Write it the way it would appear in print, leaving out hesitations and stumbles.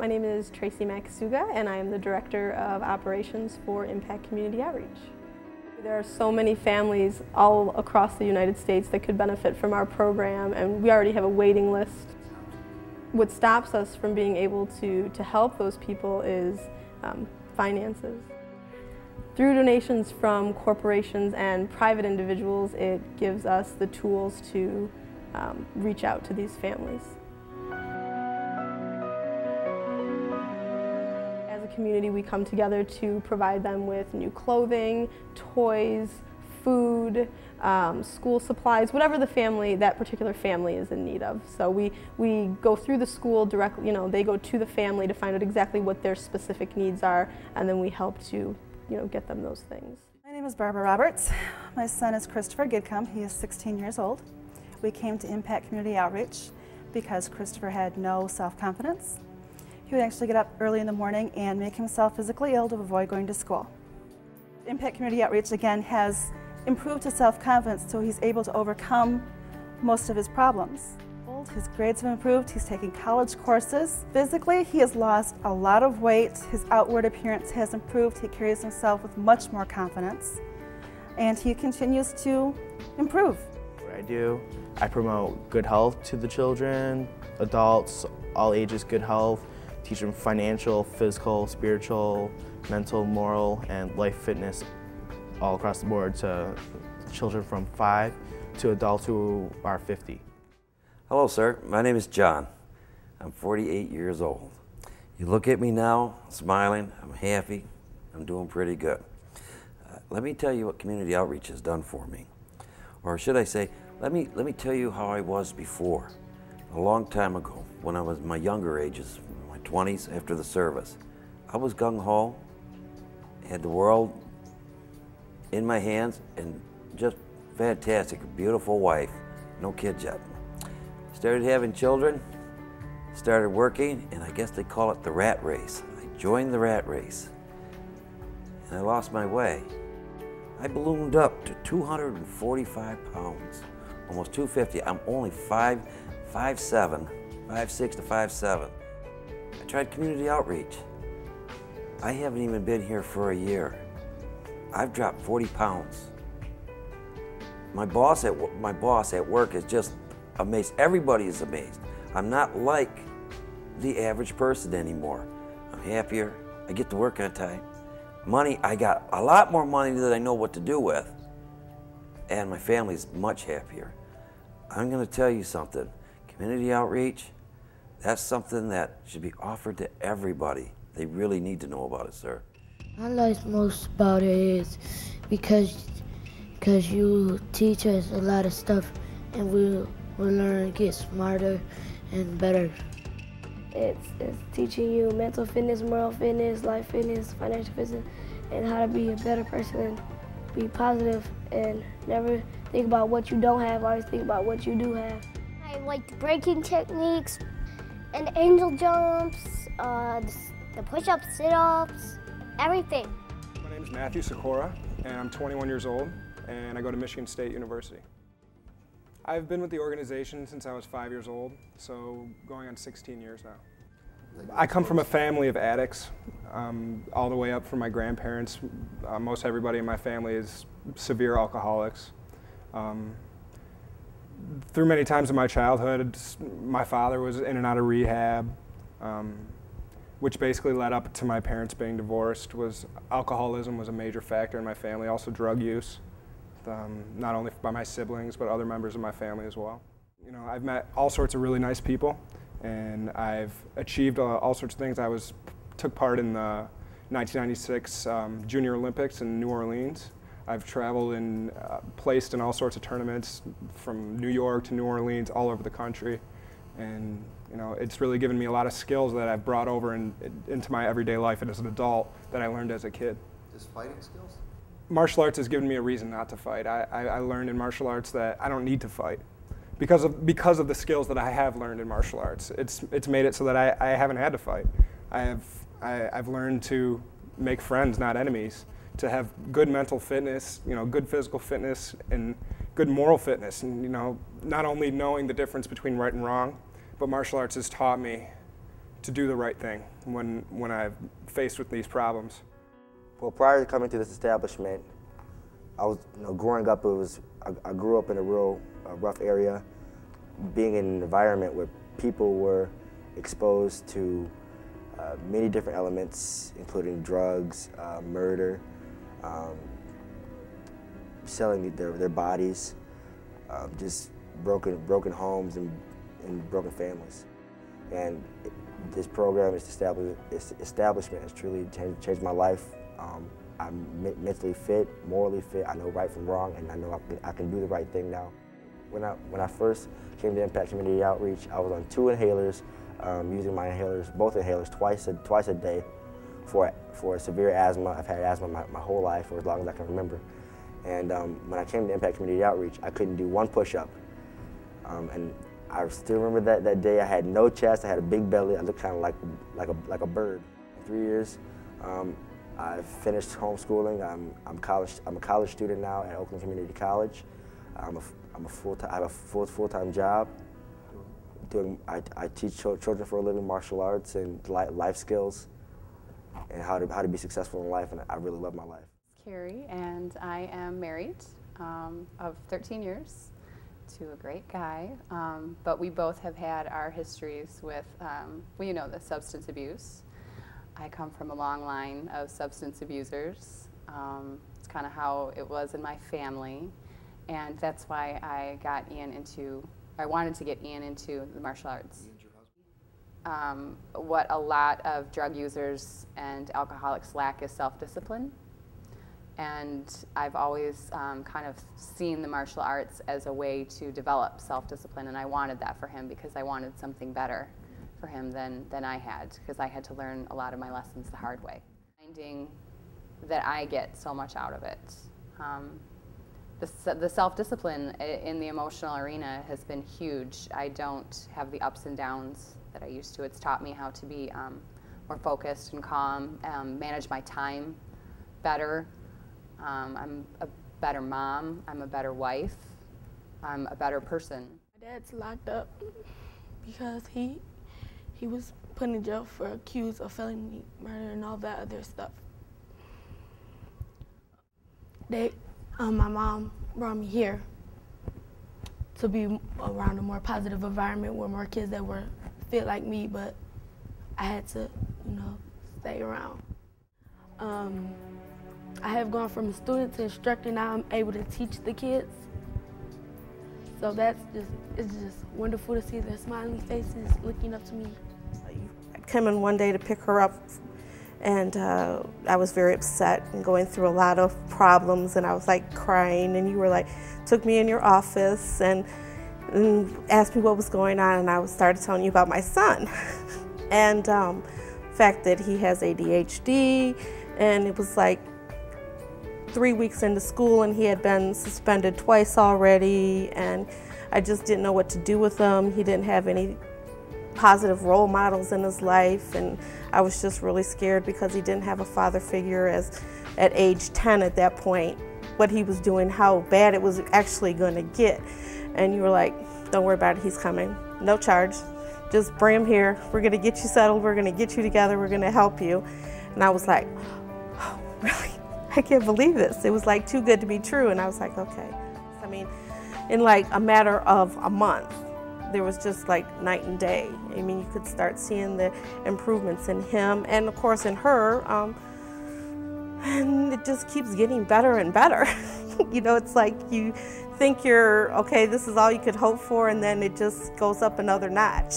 My name is Tracy Makasuga, and I am the Director of Operations for Impact Community Outreach. There are so many families all across the United States that could benefit from our program, and we already have a waiting list. What stops us from being able to help those people is finances. Through donations from corporations and private individuals, it gives us the tools to reach out to these families. As a community, we come together to provide them with new clothing, toys, food, school supplies, whatever that particular family is in need of. So we go through the school directly, they go to the family to find out exactly what their specific needs are, and then we help to get them those things. My name is Barbara Roberts. My son is Christopher Gidcombe. He is 16 years old. We came to Impact Community Outreach because Christopher had no self-confidence. He would actually get up early in the morning and make himself physically ill to avoid going to school. Impact Community Outreach, again, has improved his self-confidence so he's able to overcome most of his problems. His grades have improved, he's taking college courses. Physically, he has lost a lot of weight, his outward appearance has improved, he carries himself with much more confidence, and he continues to improve. What I do, I promote good health to the children, adults, all ages, good health, teach them financial, physical, spiritual, mental, moral, and life fitness all across the board to children from 5 to adults who are 50. Hello, sir. My name is John. I'm 48 years old. You look at me now, smiling, I'm happy, I'm doing pretty good. Let me tell you what community outreach has done for me. Or should I say, let me tell you how I was before. A long time ago, when I was in my younger ages, my 20s, after the service, I was gung-ho, had the world in my hands, and just fantastic, a beautiful wife, no kids yet. Started having children, started working, and I guess they call it the rat race. I joined the rat race, and I lost my way. I ballooned up to 245 pounds, almost 250. I'm only 5'7", 5'6" to 5'7". I tried community outreach. I haven't even been here for a year. I've dropped 40 pounds. My boss at work is just amazed. Everybody is amazed. I'm not like the average person anymore. I'm happier. I get to work on time. Money, I got a lot more money that I know what to do with. And my family's much happier. I'm going to tell you something. Community outreach, that's something that should be offered to everybody. They really need to know about it, sir. I like most about it is because you teach us a lot of stuff, and we'll learn to get smarter and better. It's teaching you mental fitness, moral fitness, life fitness, financial fitness, and how to be a better person and be positive and never think about what you don't have, always think about what you do have. I like the breaking techniques and the angel jumps, the push-ups, sit-ups, everything. My name is Matthew Sikora, and I'm 21 years old, and I go to Michigan State University. I've been with the organization since I was 5 years old, so going on 16 years now. I come from a family of addicts, all the way up from my grandparents. Most everybody in my family is severe alcoholics. Through many times in my childhood, my father was in and out of rehab, which basically led up to my parents being divorced. Alcoholism was a major factor in my family, also drug use. Not only by my siblings, but other members of my family as well. I've met all sorts of really nice people, and I've achieved all sorts of things. I took part in the 1996 Junior Olympics in New Orleans. I've traveled and placed in all sorts of tournaments from New York to New Orleans, all over the country. And it's really given me a lot of skills that I've brought over into my everyday life and as an adult that I learned as a kid. Just fighting skills? Martial arts has given me a reason not to fight. I learned in martial arts that I don't need to fight because of the skills that I have learned in martial arts. It's made it so that I haven't had to fight. I've learned to make friends, not enemies, to have good mental fitness, good physical fitness, and good moral fitness. And not only knowing the difference between right and wrong, but martial arts has taught me to do the right thing when I'm faced with these problems. Well, prior to coming to this establishment, I was, growing up, I grew up in a real rough area, being in an environment where people were exposed to many different elements, including drugs, murder, selling their bodies, just broken homes and broken families. And this program, this establishment has truly changed my life. I'm mentally fit, morally fit. I know right from wrong, and I know I can do the right thing now. When I first came to Impact Community Outreach, I was on 2 inhalers, using my inhalers, both inhalers, twice a day for severe asthma. I've had asthma my whole life, for as long as I can remember. And when I came to Impact Community Outreach, I couldn't do 1 push-up. And I still remember that day. I had no chest, I had a big belly, I looked kind of like a bird. In 3 years, I finished homeschooling. I'm a college student now at Oakland Community College. I have a full-time job. I teach children for a living martial arts and life skills and how to be successful in life, and I really love my life. Carrie, and I am married of 13 years to a great guy, but we both have had our histories with, the substance abuse. I come from a long line of substance abusers. It's kind of how it was in my family, and that's why I wanted to get Ian into the martial arts. What a lot of drug users and alcoholics lack is self-discipline. And I've always kind of seen the martial arts as a way to develop self-discipline, and I wanted that for him because I wanted something better for him than I had, because I had to learn a lot of my lessons the hard way. Finding that I get so much out of it. The self-discipline in the emotional arena has been huge. I don't have the ups and downs that I used to. It's taught me how to be more focused and calm, manage my time better. I'm a better mom, I'm a better wife, I'm a better person. My dad's locked up because he was put in jail for accused of felony murder and all that other stuff. My mom brought me here to be around a more positive environment with more kids that were fit like me, but I had to, stay around. I have gone from a student to instructor. Now I'm able to teach the kids. So it's just wonderful to see their smiling faces looking up to me. I came in one day to pick her up, and I was very upset and going through a lot of problems, and I was like crying, and you were like, took me in your office and asked me what was going on, and I started telling you about my son. And the fact that he has ADHD, and it was like 3 weeks into school and he had been suspended twice already, and I just didn't know what to do with him. He didn't have any positive role models in his life, and I was just really scared because he didn't have a father figure at age 10 at that point, what he was doing, how bad it was actually going to get. And you were like, don't worry about it, he's coming, no charge. Just bring him here, we're going to get you settled, we're going to get you together, we're going to help you. And I was like, oh, really? I can't believe this. It was like too good to be true, and I was like, okay. I mean, in like a matter of a month, there was just like night and day. I mean, you could start seeing the improvements in him and of course in her, and it just keeps getting better and better. It's like you think you're, okay, this is all you could hope for, and then it just goes up another notch.